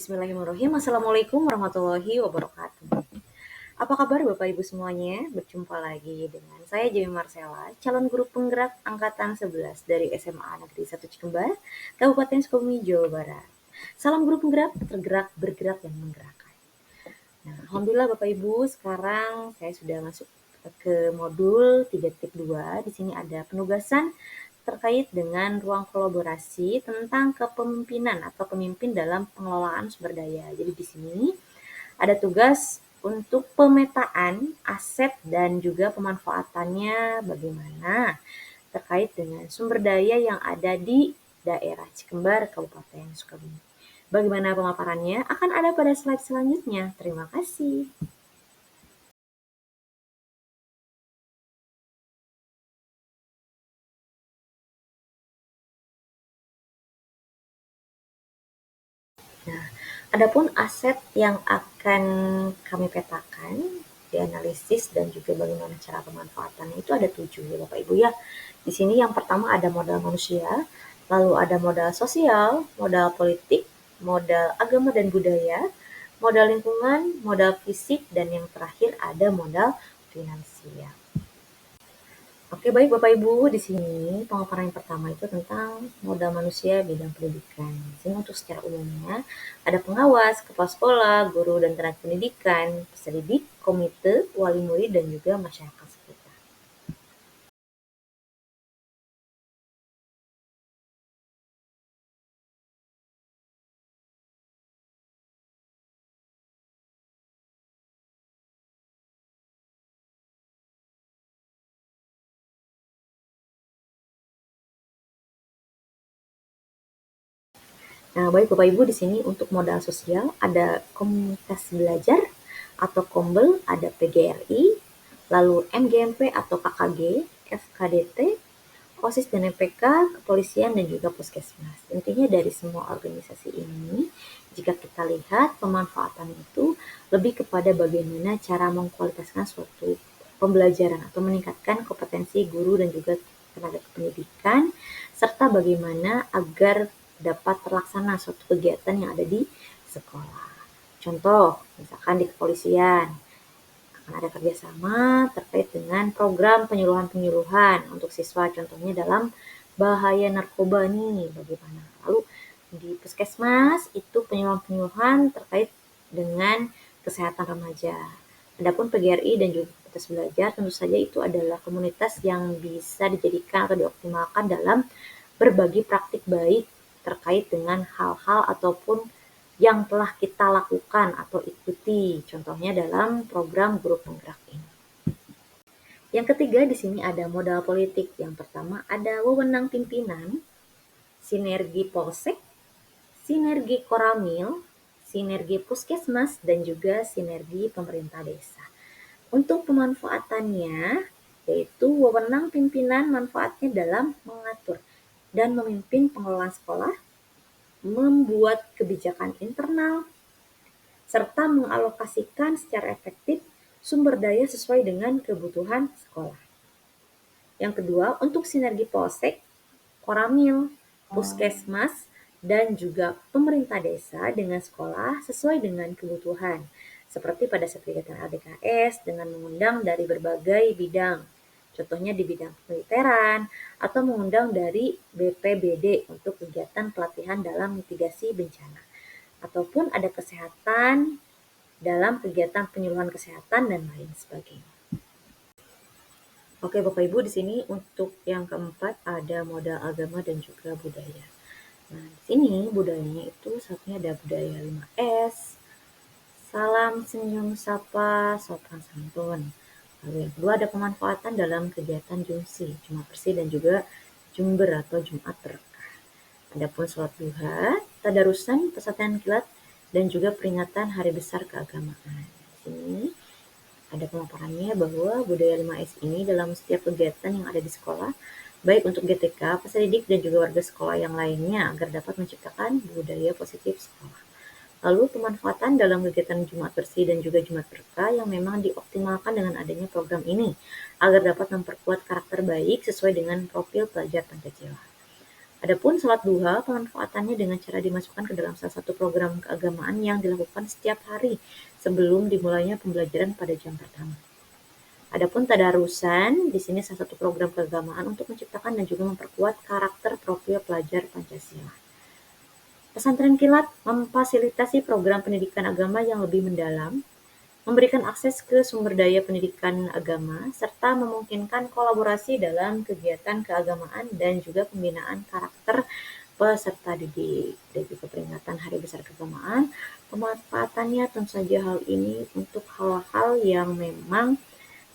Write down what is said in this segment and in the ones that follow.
Bismillahirrahmanirrahim. Assalamualaikum warahmatullahi wabarakatuh. Apa kabar Bapak Ibu semuanya? Berjumpa lagi dengan saya Jemi Marcella, calon guru penggerak angkatan 11 dari SMA Negeri 1 Cikembar, Kabupaten Sukabumi, Jawa Barat. Salam guru penggerak, tergerak, bergerak, dan menggerakkan. Nah, alhamdulillah Bapak Ibu, sekarang saya sudah masuk ke modul 3.2. Di sini ada penugasan terkait dengan ruang kolaborasi tentang kepemimpinan atau pemimpin dalam pengelolaan sumber daya. Jadi di sini ada tugas untuk pemetaan aset dan juga pemanfaatannya bagaimana terkait dengan sumber daya yang ada di daerah Cikembar, Kabupaten Sukabumi. Bagaimana pemaparannya akan ada pada slide selanjutnya. Terima kasih. Nah, adapun aset yang akan kami petakan, dianalisis dan juga bagaimana cara pemanfaatannya itu ada 7 ya Bapak Ibu ya. Di sini yang pertama ada modal manusia, lalu ada modal sosial, modal politik, modal agama dan budaya, modal lingkungan, modal fisik, dan yang terakhir ada modal finansial. Oke, baik Bapak Ibu, di sini pemaparan yang pertama itu tentang modal manusia bidang pendidikan. Di sini untuk secara umumnya ada pengawas, kepala sekolah, guru dan tenaga pendidikan, peserta didik, komite, wali murid dan juga masyarakat sekitar. Nah, baik Bapak Ibu, di sini untuk modal sosial ada komunitas belajar atau Kombel, ada PGRI, lalu MGMP atau KKG, FKDT, OSIS dan MPK, kepolisian, dan juga puskesmas. Intinya dari semua organisasi ini, jika kita lihat pemanfaatan itu lebih kepada bagaimana cara mengkualitaskan suatu pembelajaran atau meningkatkan kompetensi guru dan juga tenaga pendidikan, serta bagaimana agar dapat terlaksana suatu kegiatan yang ada di sekolah. Contoh, misalkan di kepolisian, akan ada kerjasama terkait dengan program penyuluhan-penyuluhan untuk siswa, contohnya dalam bahaya narkoba nih, bagaimana. Lalu di puskesmas itu penyuluhan-penyuluhan terkait dengan kesehatan remaja. Adapun PGRI dan juga komunitas belajar tentu saja itu adalah komunitas yang bisa dijadikan atau dioptimalkan dalam berbagi praktik baik terkait dengan hal-hal ataupun yang telah kita lakukan atau ikuti, contohnya dalam program guru penggerak ini. Yang ketiga di sini ada modal politik. Yang pertama ada wewenang pimpinan, sinergi polsek, sinergi koramil, sinergi puskesmas, dan juga sinergi pemerintah desa. Untuk pemanfaatannya, yaitu wewenang pimpinan manfaatnya dalam mengatur dan memimpin pengelolaan sekolah, membuat kebijakan internal, serta mengalokasikan secara efektif sumber daya sesuai dengan kebutuhan sekolah. Yang kedua, untuk sinergi polsek, koramil, puskesmas, dan juga pemerintah desa dengan sekolah sesuai dengan kebutuhan, seperti pada saat kegiatan LDKS dengan mengundang dari berbagai bidang, contohnya di bidang kemiliteran, atau mengundang dari BPBD untuk kegiatan pelatihan dalam mitigasi bencana, ataupun ada kesehatan dalam kegiatan penyuluhan kesehatan dan lain sebagainya. Oke Bapak Ibu, di sini untuk yang keempat ada modal agama dan juga budaya. Nah, di sini budayanya itu satunya ada budaya 5S, salam, senyum, sapa, sopan santun. Lalu yang kedua ada pemanfaatan dalam kegiatan Jumsi, Jumat Bersih dan juga Jumber atau Jumat Berkah. Adapun sholat duha, tadarusan, pesantren kilat, dan juga peringatan hari besar keagamaan. Di sini ada pemaparannya bahwa budaya 5S ini dalam setiap kegiatan yang ada di sekolah, baik untuk GTK, peserta didik, dan juga warga sekolah yang lainnya agar dapat menciptakan budaya positif sekolah. Lalu pemanfaatan dalam kegiatan Jumat Bersih dan juga Jumat Berkah yang memang dioptimalkan dengan adanya program ini agar dapat memperkuat karakter baik sesuai dengan profil pelajar Pancasila. Adapun sholat duha, pemanfaatannya dengan cara dimasukkan ke dalam salah satu program keagamaan yang dilakukan setiap hari sebelum dimulainya pembelajaran pada jam pertama. Adapun tadarusan, di sini salah satu program keagamaan untuk menciptakan dan juga memperkuat karakter profil pelajar Pancasila. Pesantren kilat memfasilitasi program pendidikan agama yang lebih mendalam, memberikan akses ke sumber daya pendidikan agama, serta memungkinkan kolaborasi dalam kegiatan keagamaan dan juga pembinaan karakter peserta didik. Dan juga peringatan Hari Besar Keagamaan, pemanfaatannya tentu saja hal ini untuk hal-hal yang memang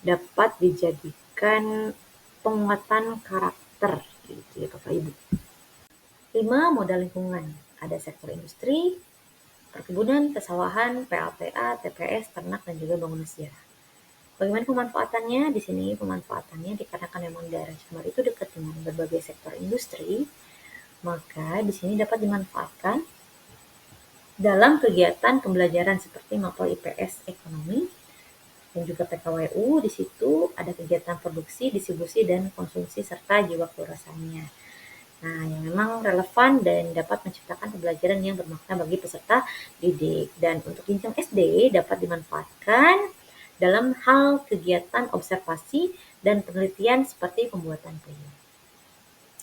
dapat dijadikan penguatan karakter gitu ya Bapak Ibu. 5. Modal lingkungan. Ada sektor industri, perkebunan, pesawahan, PLTA, TPS, ternak, dan juga bangunan sejarah. Bagaimana pemanfaatannya? Di sini pemanfaatannya dikarenakan memang daerah Cimar itu dekat dengan berbagai sektor industri, maka di sini dapat dimanfaatkan dalam kegiatan pembelajaran seperti mapel IPS ekonomi dan juga PKWU. Di situ ada kegiatan produksi, distribusi, dan konsumsi serta jiwa kewirausahaannya. Nah, yang memang relevan dan dapat menciptakan pembelajaran yang bermakna bagi peserta didik. Dan untuk jenjang SD dapat dimanfaatkan dalam hal kegiatan observasi dan penelitian seperti pembuatan peyem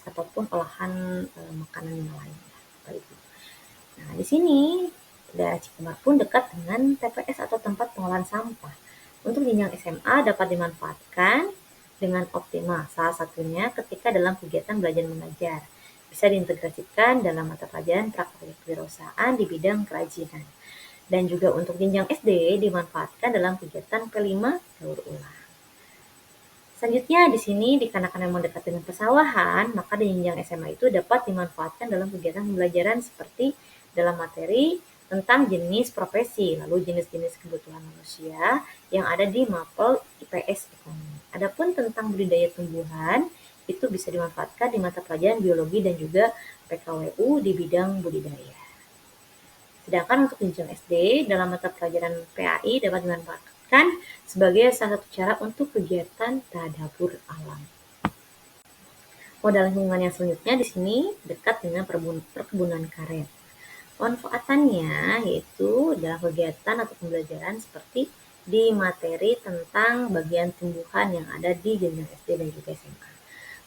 ataupun olahan makanan yang lain. Nah, di sini daerah Cikembar pun dekat dengan TPS atau tempat pengolahan sampah. Untuk jenjang SMA dapat dimanfaatkan dengan optimal, salah satunya ketika dalam kegiatan belajar mengajar. Bisa diintegrasikan dalam mata pelajaran praktik kewirausahaan di bidang kerajinan. Dan juga untuk jenjang SD dimanfaatkan dalam kegiatan P5 daur ulang. Selanjutnya di sini dikarenakan memang dekat dengan pesawahan, maka di jenjang SMA itu dapat dimanfaatkan dalam kegiatan pembelajaran seperti dalam materi tentang jenis profesi, lalu jenis-jenis kebutuhan manusia yang ada di mapel IPS ekonomi. Adapun tentang budidaya tumbuhan, itu bisa dimanfaatkan di mata pelajaran biologi dan juga PKWU di bidang budidaya. Sedangkan untuk jenjang SD, dalam mata pelajaran PAI dapat dimanfaatkan sebagai salah satu cara untuk kegiatan tadabbur alam. Modal lingkungan yang selanjutnya di sini dekat dengan perkebunan karet. Manfaatannya yaitu dalam kegiatan atau pembelajaran seperti di materi tentang bagian tumbuhan yang ada di jenjang SD dan juga SMA.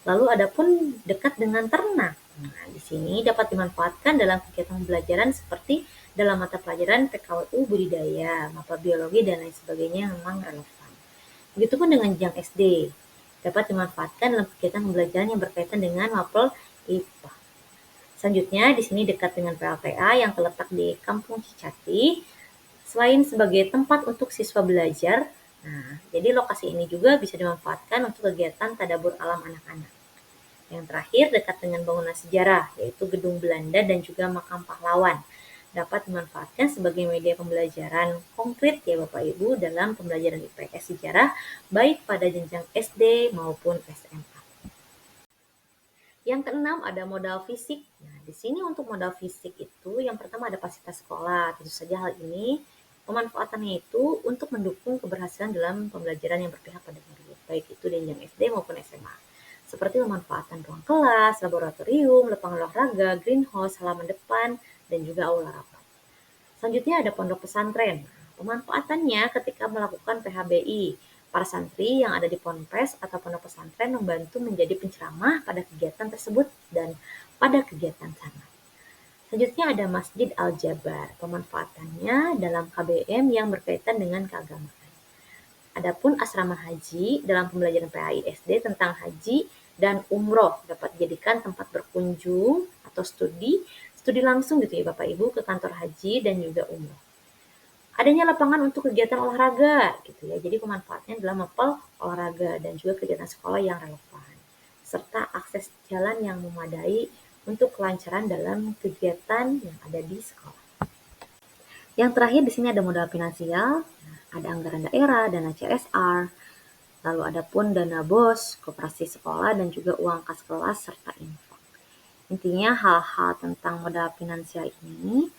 Lalu adapun dekat dengan ternak. Nah, di sini dapat dimanfaatkan dalam kegiatan pembelajaran seperti dalam mata pelajaran PKWU budidaya, mapel biologi, dan lain sebagainya yang memang relevan. Begitupun dengan jenjang SD, dapat dimanfaatkan dalam kegiatan pembelajaran yang berkaitan dengan mapel IPA. Selanjutnya, di sini dekat dengan PLTA yang terletak di Kampung Cicati, selain sebagai tempat untuk siswa belajar, nah, jadi lokasi ini juga bisa dimanfaatkan untuk kegiatan tadabbur alam anak-anak. Yang terakhir, dekat dengan bangunan sejarah, yaitu Gedung Belanda dan juga Makam Pahlawan, dapat dimanfaatkan sebagai media pembelajaran konkret ya Bapak Ibu dalam pembelajaran IPS sejarah, baik pada jenjang SD maupun SMA. Yang keenam ada modal fisik. Nah, di sini untuk modal fisik itu yang pertama ada fasilitas sekolah. Tentu saja hal ini pemanfaatannya itu untuk mendukung keberhasilan dalam pembelajaran yang berpihak pada murid, baik itu di jenjang SD maupun SMA. Seperti pemanfaatan ruang kelas, laboratorium, lapangan olahraga, greenhouse, halaman depan, dan juga aula rapat. Selanjutnya ada pondok pesantren. Pemanfaatannya ketika melakukan PHBI, para santri yang ada di ponpes atau pondok pesantren membantu menjadi penceramah pada kegiatan tersebut dan pada kegiatan sangat. Selanjutnya ada Masjid Al-Jabar. Pemanfaatannya dalam KBM yang berkaitan dengan keagamaan. Adapun asrama haji dalam pembelajaran PAI SD tentang haji dan umroh dapat dijadikan tempat berkunjung atau studi langsung gitu ya Bapak Ibu ke kantor haji dan juga umroh. Adanya lapangan untuk kegiatan olahraga gitu ya. Jadi pemanfaatnya dalam mapel olahraga dan juga kegiatan sekolah yang relevan serta akses jalan yang memadai untuk kelancaran dalam kegiatan yang ada di sekolah. Yang terakhir di sini ada modal finansial, ada anggaran daerah, dana CSR, lalu ada pun dana BOS, koperasi sekolah, dan juga uang kas kelas serta infak. Intinya hal-hal tentang modal finansial ini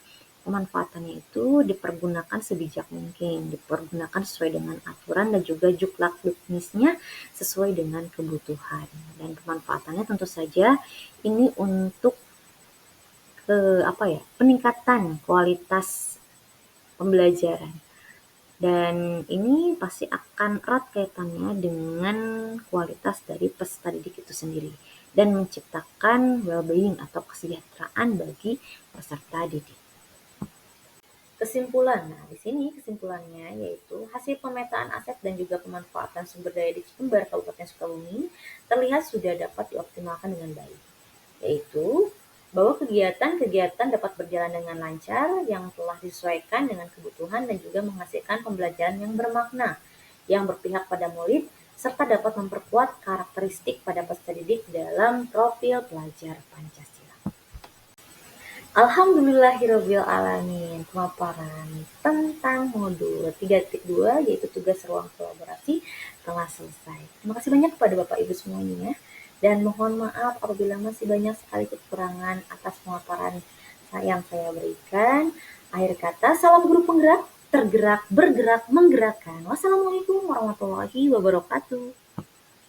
pemanfaatannya itu dipergunakan sebijak mungkin, dipergunakan sesuai dengan aturan dan juga juklak-juknisnya sesuai dengan kebutuhan. Dan pemanfaatannya tentu saja ini untuk peningkatan kualitas pembelajaran. Dan ini pasti akan erat kaitannya dengan kualitas dari peserta didik itu sendiri dan menciptakan well-being atau kesejahteraan bagi peserta didik. Kesimpulan, nah di sini kesimpulannya yaitu hasil pemetaan aset dan juga pemanfaatan sumber daya di Sumber Kabupaten Sukabumi terlihat sudah dapat dioptimalkan dengan baik, yaitu bahwa kegiatan-kegiatan dapat berjalan dengan lancar yang telah disesuaikan dengan kebutuhan dan juga menghasilkan pembelajaran yang bermakna, yang berpihak pada murid, serta dapat memperkuat karakteristik pada peserta didik dalam profil pelajar Pancasila. Alhamdulillahirabbil alamin. Pemaparan tentang modul 3.2 yaitu tugas ruang kolaborasi telah selesai. Terima kasih banyak kepada Bapak Ibu semuanya dan mohon maaf apabila masih banyak sekali kekurangan atas pemaparan yang saya berikan. Akhir kata, salam guru penggerak, tergerak, bergerak, menggerakkan. Wassalamualaikum warahmatullahi wabarakatuh.